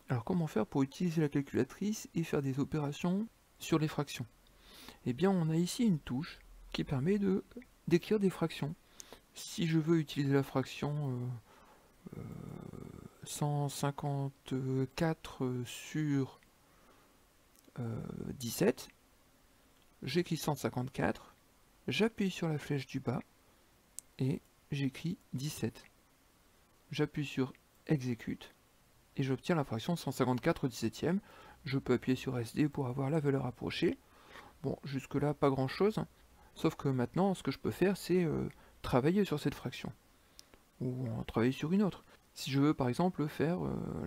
Alors comment faire pour utiliser la calculatrice et faire des opérations sur les fractions? Eh bien on a ici une touche qui permet d'écrire des fractions. Si je veux utiliser la fraction 154 sur 17, j'écris 154, j'appuie sur la flèche du bas et j'écris 17. J'appuie sur exécute et j'obtiens la fraction 154 17e. Je peux appuyer sur SD pour avoir la valeur approchée. Bon, jusque là pas grand chose, sauf que maintenant ce que je peux faire c'est travailler sur cette fraction, ou travailler sur une autre. Si je veux par exemple faire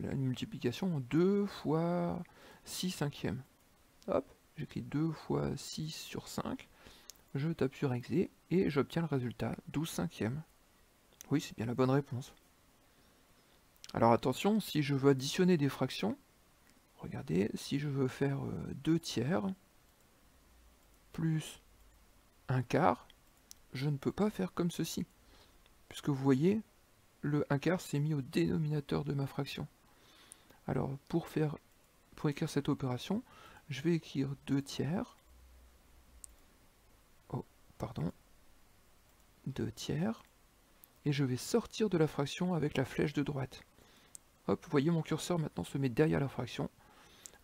la multiplication 2 fois 6 cinquièmes, hop, j'écris 2 fois 6 sur 5, je tape sur exé et j'obtiens le résultat 12 cinquièmes. Oui, c'est bien la bonne réponse. Alors attention, si je veux additionner des fractions, regardez, si je veux faire 2 tiers plus 1 quart, je ne peux pas faire comme ceci, puisque vous voyez, le 1 quart s'est mis au dénominateur de ma fraction. Alors pour écrire cette opération, je vais écrire 2 tiers, oh, pardon, 2 tiers, et je vais sortir de la fraction avec la flèche de droite. Hop, vous voyez mon curseur maintenant se met derrière la fraction.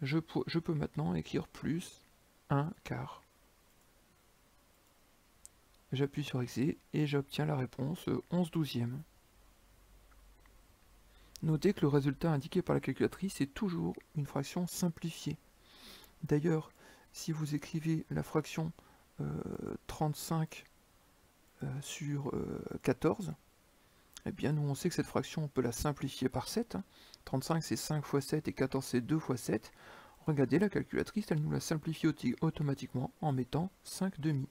Je peux maintenant écrire plus 1 quart. J'appuie sur exé et j'obtiens la réponse 11 douzièmes. Notez que le résultat indiqué par la calculatrice est toujours une fraction simplifiée. D'ailleurs, si vous écrivez la fraction 35 sur 14, eh bien nous on sait que cette fraction on peut la simplifier par 7. 35 c'est 5 fois 7 et 14 c'est 2 fois 7. Regardez, la calculatrice elle nous la simplifie automatiquement en mettant 5 demi.